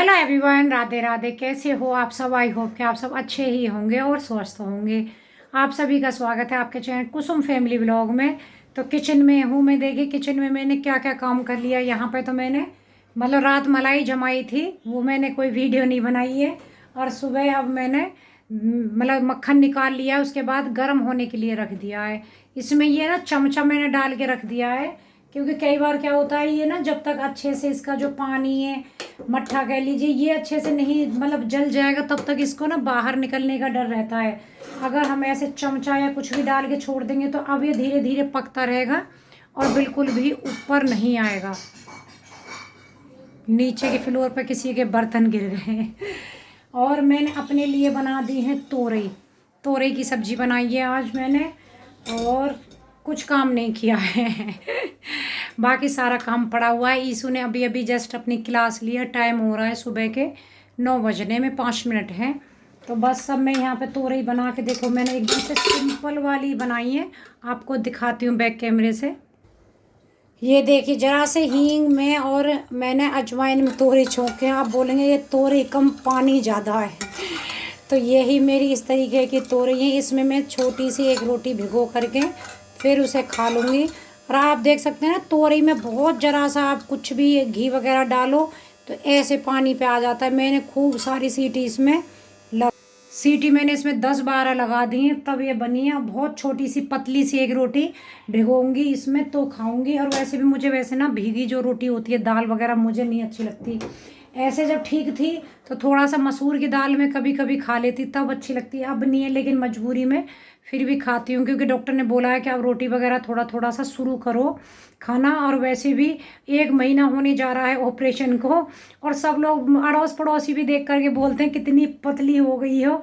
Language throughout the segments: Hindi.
Hello everyone, Radhe Radhe. कैसे हो आप सब? आई होप कि आप सब अच्छे ही होंगे और स्वस्थ होंगे। आप सभी का स्वागत है आपके चैनल कुसुम फैमिली व्लॉग में। तो किचन में हूँ मैं। देखिए किचन में मैंने क्या क्या काम कर लिया। यहाँ पे तो मैंने मतलब रात मलाई जमाई थी, वो मैंने कोई वीडियो नहीं बनाई है। और सुबह अब मैंने मतलब मक्खन निकाल लिया, उसके बाद गर्म होने के लिए रख दिया है। इसमें ये ना चमचा मैंने डाल के रख दिया है, क्योंकि कई बार क्या होता है ये ना जब तक अच्छे से इसका जो पानी है, मट्ठा कह लीजिए, ये अच्छे से नहीं मतलब जल जाएगा तब तक इसको ना बाहर निकलने का डर रहता है। अगर हम ऐसे चमचा या कुछ भी डाल के छोड़ देंगे तो अब ये धीरे धीरे पकता रहेगा और बिल्कुल भी ऊपर नहीं आएगा। नीचे के फ्लोर पर किसी के बर्तन गिर गए हैं। और मैंने अपने लिए बना दी है तोरई। तोरई की सब्जी बनाई है आज मैंने, और कुछ काम नहीं किया है। बाकी सारा काम पड़ा हुआ है। ईसू ने अभी अभी जस्ट अपनी क्लास लिया। टाइम हो रहा है सुबह के 9 बजने में 5 मिनट हैं। तो बस सब मैं यहाँ पे तोरई बना के, देखो मैंने एकदम से सिंपल वाली बनाई है। आपको दिखाती हूँ बैक कैमरे से। ये देखिए जरा से हींग में और मैंने अजवाइन में तोरई छोंके। आप बोलेंगे ये तोरई कम पानी ज़्यादा है, तो यही मेरी इस तरीके की तोरई है। इसमें मैं छोटी सी एक रोटी भिगो करके फिर उसे खा लूँगी। और आप देख सकते हैं ना तोरई में बहुत ज़रा सा आप कुछ भी घी वगैरह डालो तो ऐसे पानी पे आ जाता है। मैंने खूब सारी सीटी इसमें सीटी मैंने इसमें 10-12 लगा दी हैं, तब ये बनी है। बहुत छोटी सी पतली सी एक रोटी भिगोऊंगी इसमें तो खाऊंगी। और वैसे भी मुझे वैसे ना भीगी जो रोटी होती है दाल वगैरह मुझे नहीं अच्छी लगती। ऐसे जब ठीक थी तो थोड़ा सा मसूर की दाल में कभी कभी खा लेती, तब अच्छी लगती है। अब नहीं है, लेकिन मजबूरी में फिर भी खाती हूँ, क्योंकि डॉक्टर ने बोला है कि अब रोटी वगैरह थोड़ा थोड़ा सा शुरू करो खाना। और वैसे भी 1 महीना होने जा रहा है ऑपरेशन को, और सब लोग अड़ोस पड़ोसी भी देख करके बोलते हैं कितनी पतली हो गई हो,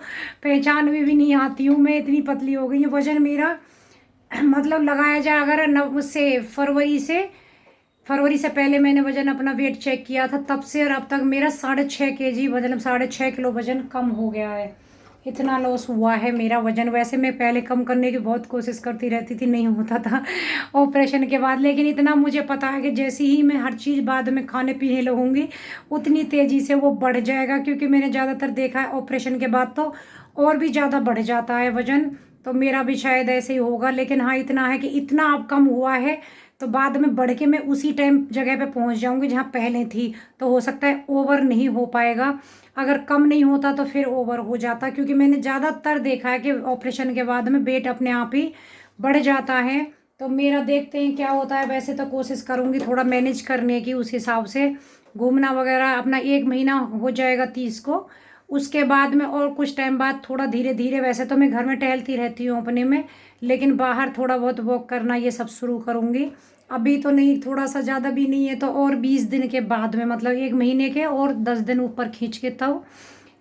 पहचान में भी नहीं आती हूँ मैं, इतनी पतली हो गई हूँ। वजन मेरा मतलब लगाया जाए अगर नव से फरवरी से पहले मैंने वजन अपना वेट चेक किया था, तब से और अब तक मेरा 6.5 kg मतलब 6.5 किलो वजन कम हो गया है। इतना लॉस हुआ है मेरा वजन। वैसे मैं पहले कम करने की बहुत कोशिश करती रहती थी, नहीं होता था ऑपरेशन के बाद। लेकिन इतना मुझे पता है कि जैसे ही मैं हर चीज़ बाद में खाने पीने लगूंगी उतनी तेज़ी से वो बढ़ जाएगा, क्योंकि मैंने ज़्यादातर देखा है ऑपरेशन के बाद तो और भी ज़्यादा बढ़ जाता है वजन। तो मेरा भी शायद ऐसे ही होगा। लेकिन हाँ इतना है कि इतना अब कम हुआ है तो बाद में बढ़ के मैं उसी टाइम जगह पे पहुंच जाऊंगी जहाँ पहले थी। तो हो सकता है ओवर नहीं हो पाएगा। अगर कम नहीं होता तो फिर ओवर हो जाता, क्योंकि मैंने ज़्यादातर देखा है कि ऑपरेशन के बाद में वेट अपने आप ही बढ़ जाता है। तो मेरा देखते हैं क्या होता है। वैसे तो कोशिश करूँगी थोड़ा मैनेज करने की, उस हिसाब से घूमना वगैरह अपना 1 महीना हो जाएगा 30 को। उसके बाद में और कुछ टाइम बाद थोड़ा धीरे धीरे, वैसे तो मैं घर में टहलती रहती हूँ अपने में, लेकिन बाहर थोड़ा बहुत वॉक करना ये सब शुरू करूँगी। अभी तो नहीं, थोड़ा सा ज़्यादा भी नहीं है तो और 20 दिन के बाद में, मतलब 1 महीने के और 10 दिन ऊपर खींच के तब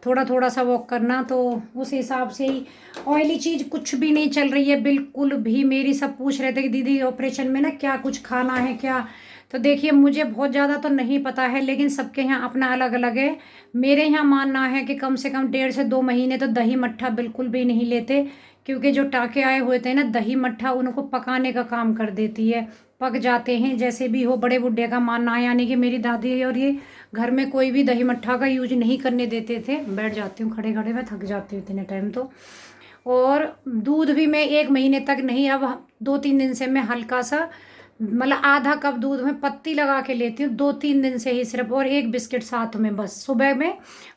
थोड़ा थोड़ा सा वॉक करना। तो उस हिसाब से ही ऑयली चीज़ कुछ भी नहीं चल रही है बिल्कुल भी। मेरी सब पूछ रहे थे कि दीदी ऑपरेशन में ना क्या कुछ खाना है क्या। तो देखिए मुझे बहुत ज़्यादा तो नहीं पता है, लेकिन सबके यहाँ अपना अलग अलग है। मेरे यहाँ मानना है कि कम से कम 1.5 से 2 महीने तो दही मट्ठा बिल्कुल भी नहीं लेते, क्योंकि जो टाँके आए हुए थे ना, दही मट्ठा उनको पकाने का काम कर देती है, पक जाते हैं जैसे भी हो। बड़े बुढ़े का मानना है, यानी कि मेरी दादी और ये घर में कोई भी दही मट्ठा का यूज नहीं करने देते थे। बैठ जाती हूँ खड़े खड़े, मैं थक जाती हूँ इतने टाइम तो। और दूध भी मैं 1 महीने तक नहीं, अब 2-3 दिन से मैं हल्का सा मतलब आधा कप दूध में पत्ती लगा के लेती हूँ 2-3 दिन से ही सिर्फ, और 1 बिस्किट साथ में बस सुबह में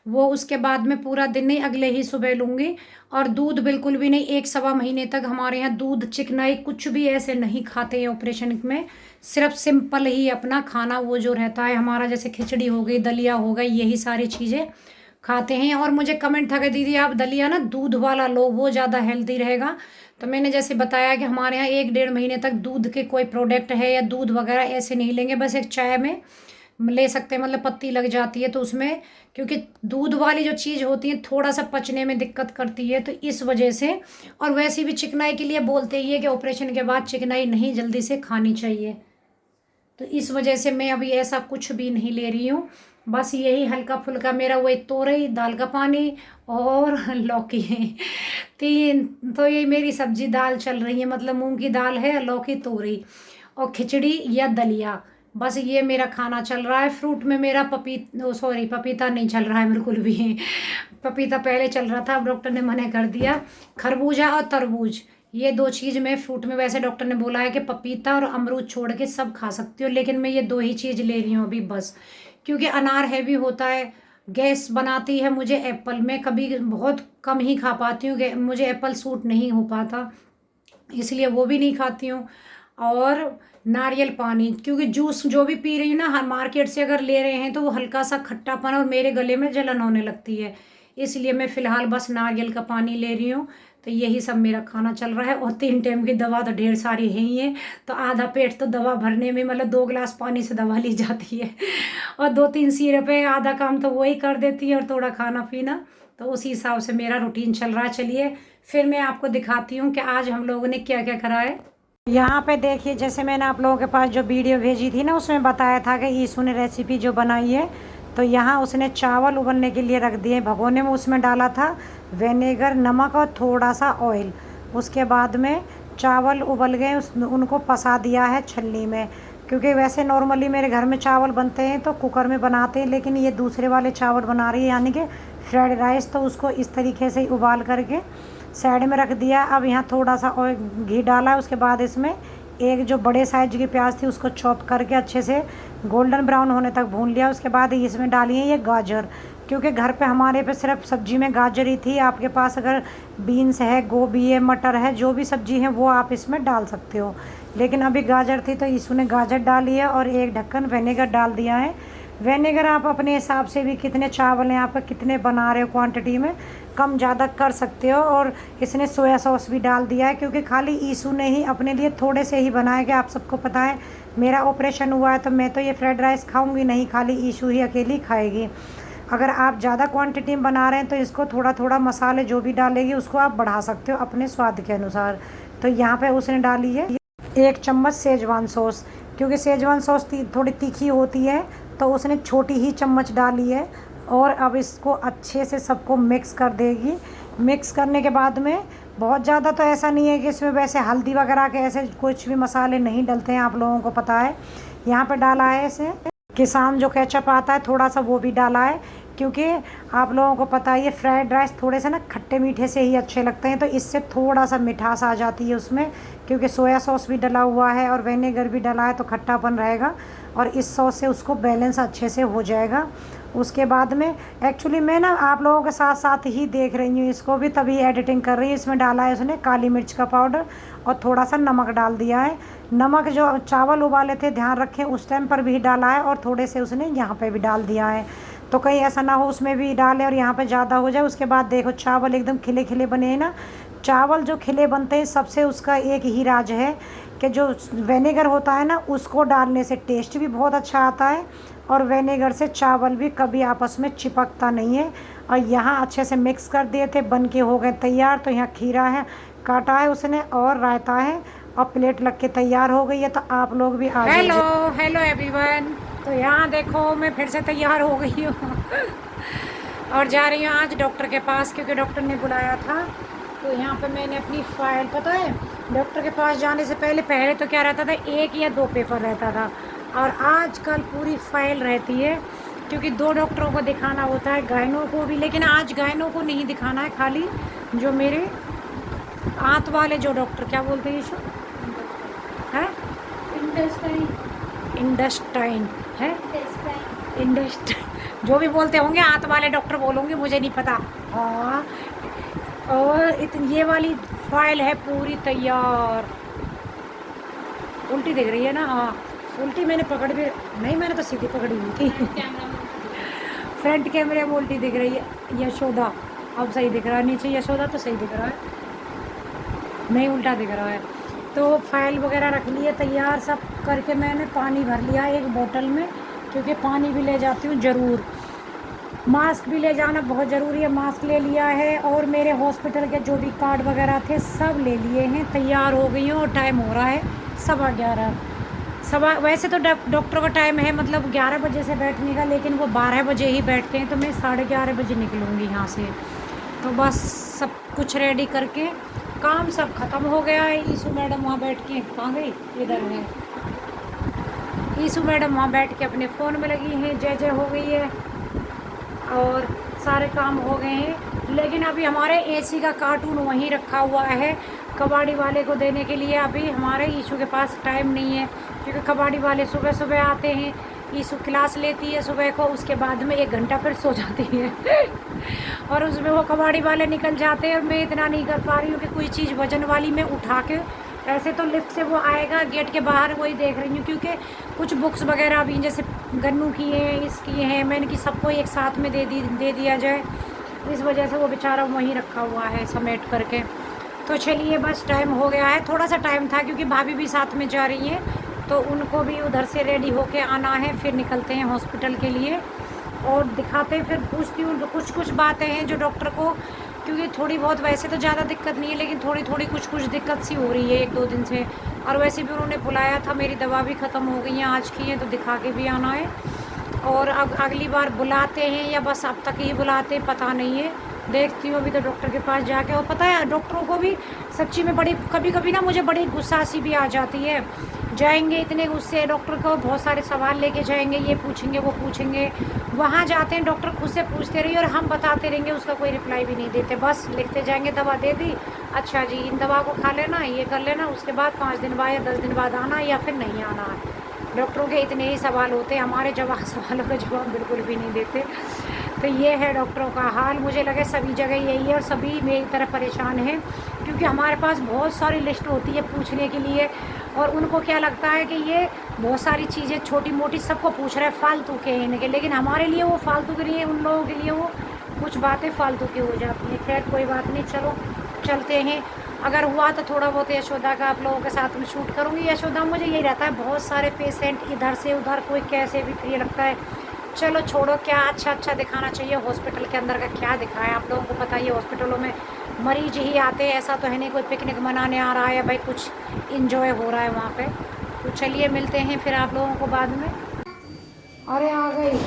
वो। उसके बाद में पूरा दिन नहीं, अगले ही सुबह लूँगी। और दूध बिल्कुल भी नहीं। 1-1.25 महीने तक हमारे यहाँ दूध चिकनाई कुछ भी ऐसे नहीं खाते हैं ऑपरेशन में। सिर्फ सिंपल ही अपना खाना वो जो रहता है हमारा, जैसे खिचड़ी हो गई, दलिया हो गई, यही सारी चीज़ें खाते हैं। और मुझे कमेंट था कि दीदी आप दलिया ना दूध वाला लो, वो ज़्यादा हेल्दी रहेगा। तो मैंने जैसे बताया कि हमारे यहाँ 1-1.5 महीने तक दूध के कोई प्रोडक्ट है या दूध वगैरह ऐसे नहीं लेंगे। बस एक चाय में ले सकते हैं, मतलब पत्ती लग जाती है तो उसमें, क्योंकि दूध वाली जो चीज़ होती है थोड़ा सा पचने में दिक्कत करती है, तो इस वजह से। और वैसे भी चिकनाई के लिए बोलते ही है कि ऑपरेशन के बाद चिकनाई नहीं जल्दी से खानी चाहिए। तो इस वजह से मैं अभी ऐसा कुछ भी नहीं ले रही हूँ। बस यही हल्का फुल्का मेरा वही तोरई, दाल का पानी और लौकी है, 3। तो ये मेरी सब्जी दाल चल रही है, मतलब मूंग की दाल है, लौकी, तोरई और खिचड़ी या दलिया। बस ये मेरा खाना चल रहा है। फ्रूट में मेरा पपीता नहीं चल रहा है बिल्कुल भी। पपीता पहले चल रहा था, अब डॉक्टर ने मना कर दिया। खरबूजा और तरबूज, ये दो चीज़ मैं फ्रूट में, वैसे डॉक्टर ने बोला है कि पपीता और अमरूद छोड़ के सब खा सकती हो, लेकिन मैं ये दो ही चीज़ ले रही हूँ अभी बस। क्योंकि अनार हैवी होता है, गैस बनाती है मुझे एप्पल, मैं कभी बहुत कम ही खा पाती हूँ, मुझे एप्पल सूट नहीं हो पाता, इसलिए वो भी नहीं खाती हूँ। और नारियल पानी, क्योंकि जूस जो भी पी रही हूँ ना, हर मार्केट से अगर ले रहे हैं तो वो हल्का सा खट्टापन और मेरे गले में जलन होने लगती है, इसलिए मैं फ़िलहाल बस नारियल का पानी ले रही हूँ। तो यही सब मेरा खाना चल रहा है। और 3 टाइम की दवा तो ढेर सारी है ही है, तो आधा पेट तो दवा भरने में, मतलब 2 गिलास पानी से दवा ली जाती है। और 2-3 सिरप है, आधा काम तो वही कर देती है और थोड़ा खाना पीना। तो उसी हिसाब से मेरा रूटीन चल रहा है। चलिए फिर मैं आपको दिखाती हूँ कि आज हम लोगों ने क्या क्या करा है। यहाँ पे देखिए, जैसे मैंने आप लोगों के पास जो वीडियो भेजी थी ना, उसमें बताया था कि ईशू ने रेसिपी जो बनाई है, तो यहाँ उसने चावल उबलने के लिए रख दिए भगोने में। उसमें डाला था विनेगर, नमक और थोड़ा सा ऑयल। उसके बाद में चावल उबल गए, उनको पसा दिया है छलनी में। क्योंकि वैसे नॉर्मली मेरे घर में चावल बनते हैं तो कुकर में बनाते हैं, लेकिन ये दूसरे वाले चावल बना रही है, यानी कि फ्राइड राइस, तो उसको इस तरीके से उबाल करके साइड में रख दिया। अब यहाँ थोड़ा सा और घी डाला है। उसके बाद इसमें एक जो बड़े साइज की प्याज थी उसको चॉप करके अच्छे से गोल्डन ब्राउन होने तक भून लिया। उसके बाद इसमें डाली है ये गाजर, क्योंकि घर पे हमारे पे सिर्फ सब्जी में गाजर ही थी। आपके पास अगर बीन्स है, गोभी है, मटर है, जो भी सब्जी है वो आप इसमें डाल सकते हो, लेकिन अभी गाजर थी तो इसने गाजर डाली है। और एक ढक्कन विनेगर डाल दिया है। विनेगर आप अपने हिसाब से भी, कितने चावल हैं आपका, कितने बना रहे हो क्वांटिटी में, कम ज़्यादा कर सकते हो। और इसने सोया सॉस भी डाल दिया है, क्योंकि खाली ईशू ने ही अपने लिए थोड़े से ही बनाया। कि आप सबको पता है मेरा ऑपरेशन हुआ है, तो मैं तो ये फ्राइड राइस खाऊंगी नहीं, खाली ईशू ही अकेली खाएगी। अगर आप ज़्यादा क्वांटिटी में बना रहे हैं तो इसको थोड़ा थोड़ा मसाले जो भी डालेगी उसको आप बढ़ा सकते हो अपने स्वाद के अनुसार। तो यहाँ पे उसने डाली है 1 चम्मच सेजवान सॉस, क्योंकि सेजवान सॉस थोड़ी तीखी होती है, तो उसने छोटी ही चम्मच डाली है। और अब इसको अच्छे से सबको मिक्स कर देगी। मिक्स करने के बाद में बहुत ज़्यादा तो ऐसा नहीं है कि इसमें वैसे हल्दी वगैरह के ऐसे कुछ भी मसाले नहीं डलते हैं, आप लोगों को पता है। यहाँ पे डाला है इसे किसान जो केचप आता है, थोड़ा सा वो भी डाला है, क्योंकि आप लोगों को पता है ये फ्राइड राइस थोड़े से ना खट्टे मीठे से ही अच्छे लगते हैं, तो इससे थोड़ा सा मिठास आ जाती है उसमें। क्योंकि सोया सॉस भी डला हुआ है और विनेगर भी डला है, तो खट्टापन रहेगा, और इस सॉस से उसको बैलेंस अच्छे से हो जाएगा। उसके बाद में एक्चुअली मैं ना आप लोगों के साथ साथ ही देख रही हूँ इसको भी, तभी एडिटिंग कर रही हूँ। इसमें डाला है उसने काली मिर्च का पाउडर और थोड़ा सा नमक डाल दिया है। नमक जो चावल उबाले थे, ध्यान रखें, उस टाइम पर भी डाला है, और थोड़े से उसने यहाँ पे भी डाल दिया है, तो कहीं ऐसा ना हो उसमें भी डाले और यहाँ पे ज़्यादा हो जाए। उसके बाद देखो चावल एकदम खिले खिले बने हैं ना। चावल जो खिले बनते हैं सबसे उसका एक ही राज है कि जो विनेगर होता है ना, उसको डालने से टेस्ट भी बहुत अच्छा आता है, और विनेगर से चावल भी कभी आपस में चिपकता नहीं है। और यहाँ अच्छे से मिक्स कर दिए थे, बन के हो गए तैयार। तो यहाँ खीरा है काटा है उसने, और रायता है, और प्लेट लग के तैयार हो गई है। तो आप लोग भी आ जाइए। Hello everyone. तो यहाँ देखो मैं फिर से तैयार हो गई हूँ और जा रही हूँ आज डॉक्टर के पास, क्योंकि डॉक्टर ने बुलाया था। तो यहाँ पे मैंने अपनी फ़ाइल, पता है डॉक्टर के पास जाने से पहले तो क्या रहता था, 1 या 2 पेपर रहता था, और आजकल पूरी फ़ाइल रहती है, क्योंकि 2 डॉक्टरों को दिखाना होता है, गायनों को भी। लेकिन आज गायनों को नहीं दिखाना है, खाली जो मेरे आंत वाले जो डॉक्टर, क्या बोलते हैं इसे, है इंडस्टाइन है, जो भी बोलते होंगे, आंत वाले डॉक्टर बोलोगे, मुझे नहीं पता। हाँ, और ये वाली फाइल है पूरी तैयार। उल्टी दिख रही है ना? हाँ, उल्टी मैंने पकड़ भी नहीं, मैंने तो सीधी पकड़ी हुई थी फ्रंट कैमरे में उल्टी दिख रही है। यशोदा अब सही दिख रहा है, नीचे यशोदा तो सही दिख रहा है, नहीं उल्टा दिख रहा है। तो फाइल वगैरह रख ली है तैयार सब करके। मैंने पानी भर लिया एक बोतल में, क्योंकि पानी भी ले जाती हूँ ज़रूर। मास्क भी ले जाना बहुत ज़रूरी है, मास्क ले लिया है। और मेरे हॉस्पिटल के जो भी कार्ड वगैरह थे सब ले लिए हैं, तैयार हो गई हूँ। और टाइम हो रहा है 11:15। वैसे तो डॉक्टर का टाइम है मतलब 11 बजे से बैठने का, लेकिन वो 12 बजे ही बैठते हैं, तो मैं 11:30 बजे निकलूँगी यहाँ से। तो बस सब कुछ रेडी करके काम सब ख़त्म हो गया है। ईशू मैडम वहाँ बैठ के, कहाँ गई, इधर है। ईशू मैडम वहाँ बैठ के अपने फ़ोन में लगी हैं, जय जय हो गई है और सारे काम हो गए हैं। लेकिन अभी हमारे एसी का कार्टून वहीं रखा हुआ है कबाड़ी वाले को देने के लिए। अभी हमारे ईशू के पास टाइम नहीं है, क्योंकि कबाड़ी वाले सुबह सुबह आते हैं। ईशू क्लास लेती है सुबह को, उसके बाद में 1 घंटा फिर सो जाती है और उसमें वो कबाड़ी वाले निकल जाते हैं और मैं इतना नहीं कर पा रही हूँ कि कोई चीज़ वजन वाली मैं उठा के, ऐसे तो लिफ्ट से वो आएगा गेट के बाहर, वही देख रही हूँ। क्योंकि कुछ बुक्स वगैरह भी जैसे गन्नू की हैं, इसकी हैं, मैंने कि सबको एक साथ में दे दिया जाए, इस वजह से वो बेचारा वहीं रखा हुआ है समेट करके। तो चलिए बस टाइम हो गया है, थोड़ा सा टाइम था क्योंकि भाभी भी साथ में जा रही हैं, तो उनको भी उधर से रेडी होके आना है, फिर निकलते हैं हॉस्पिटल के लिए और दिखाते हैं। फिर पूछती हूँ कुछ बातें हैं जो डॉक्टर को, क्योंकि थोड़ी बहुत, वैसे तो ज़्यादा दिक्कत नहीं है लेकिन थोड़ी कुछ दिक्कत सी हो रही है 1-2 दिन से। और वैसे भी उन्होंने बुलाया था, मेरी दवा भी ख़त्म हो गई है आज की है, तो दिखा के भी आना है। और अब अगली बार बुलाते हैं या बस अब तक ही बुलाते हैं पता नहीं है, देखती हूँ अभी तो डॉक्टर के पास जाके। और पता है डॉक्टरों को भी सच्ची में बड़ी कभी ना मुझे बड़ी गुस्सा सी भी आ जाती है। जाएंगे इतने गुस्से डॉक्टर को, बहुत सारे सवाल लेके जाएंगे, ये पूछेंगे वो पूछेंगे। वहाँ जाते हैं डॉक्टर खुद से पूछते रहिए और हम बताते रहेंगे, उसका कोई रिप्लाई भी नहीं देते, बस लिखते जाएंगे दवा दे दी, अच्छा जी इन दवा को खा लेना, ये कर लेना, उसके बाद 5 दिन बाद या 10 दिन बाद आना या फिर नहीं आना है। डॉक्टरों के इतने ही सवाल होते हैं, हमारे सवालों का जवाब बिल्कुल भी नहीं देते। तो ये है डॉक्टरों का हाल। मुझे लगे सभी जगह यही है और सभी मेरी तरह परेशान हैं, क्योंकि हमारे पास बहुत सारी लिस्ट होती है पूछने के लिए और उनको क्या लगता है कि ये बहुत सारी चीज़ें छोटी मोटी सबको पूछ रहे हैं फालतू के इनके, लेकिन हमारे लिए वो फालतू के लिए, उन लोगों के लिए वो कुछ बातें फालतू की हो जाती हैं। खैर कोई बात नहीं, चलो चलते हैं। अगर हुआ तो थोड़ा बहुत यशोदा का आप लोगों के साथ में शूट करूँगी। यशोदा मुझे यही रहता है, बहुत सारे पेशेंट इधर से उधर, कोई कैसे भी फ्री लगता है। चलो छोड़ो, क्या अच्छा दिखाना चाहिए हॉस्पिटल के अंदर का क्या दिखाएं। आप लोगों को पता ही है हॉस्पिटलों में मरीज ही आते हैं, ऐसा तो है नहीं कोई पिकनिक मनाने आ रहा है या भाई कुछ इंजॉय हो रहा है वहाँ पे। तो चलिए मिलते हैं फिर आप लोगों को बाद में। अरे आ गई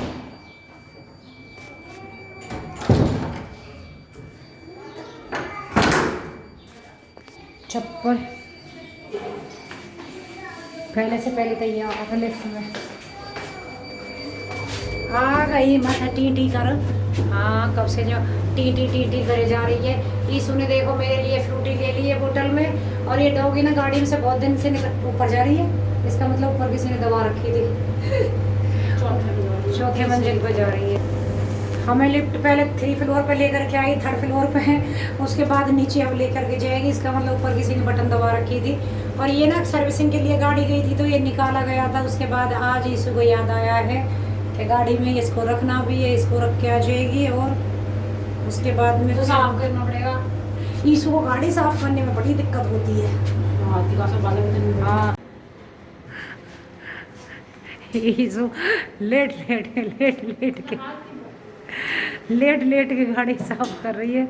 चप्पल, पहले तैयार हो लिफ्ट में आ गई, माथा टी कर। हाँ कब से जो टी करे जा रही है। ईशू ने देखो मेरे लिए फ्रूटी ले ली है बोतल में, और ये डॉगी ना गाड़ी में से बहुत दिन से ऊपर जा रही है, इसका मतलब ऊपर किसी ने दवा रखी थी। चौथे मंजिल पर जा रही है। हमें लिफ्ट पहले 3 फ्लोर पर लेकर के आई, 3rd फ्लोर पे है, उसके बाद नीचे अब लेकर के जाएगी, इसका मतलब ऊपर किसी ने बटन दबा रखी थी। और ये ना सर्विसिंग के लिए गाड़ी गई थी तो ये निकाला गया था, उसके बाद आज ईशू को याद आया है कि गाड़ी में इसको रखना भी है, इसको रख के आ जाएगी और उसके बाद में तो साफ करना पड़ेगा। ईशू को गाड़ी साफ करने में बड़ी दिक्कत होती है। हाँ ईशू लेट के गाड़ी साफ कर रही है,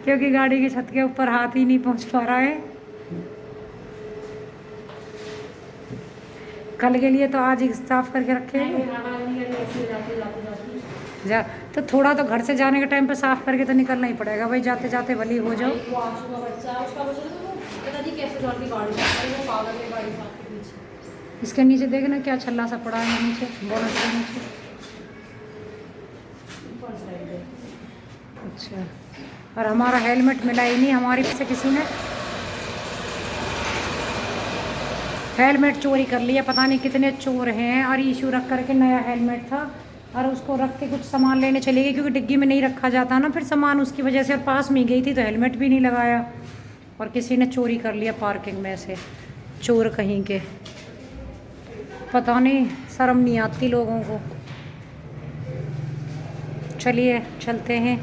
क्योंकि गाड़ी की छत के ऊपर हाथ ही नहीं पहुंच पा रहा है। कल के लिए तो आज ही साफ करके रखे जा, तो थोड़ा तो घर से जाने के टाइम पे साफ करके तो निकलना ही पड़ेगा भाई, जाते जाते भली हो जाओ। इसके नीचे देखना क्या छल्ला सा पड़ा है नीचे, बोनट के नीचे। अच्छा, और हमारा हेलमेट मिला ही नहीं, हमारी से किसी ने हेलमेट चोरी कर लिया, पता नहीं कितने चोर हैं। और ईशू रख करके नया हेलमेट था और उसको रख के कुछ सामान लेने चली गई, क्योंकि डिग्गी में नहीं रखा जाता ना फिर सामान, उसकी वजह से। और पास में गई थी तो हेलमेट भी नहीं लगाया और किसी ने चोरी कर लिया पार्किंग में से, चोर कहीं के। पता नहीं शर्म नहीं आती लोगों को। चलिए चलते हैं।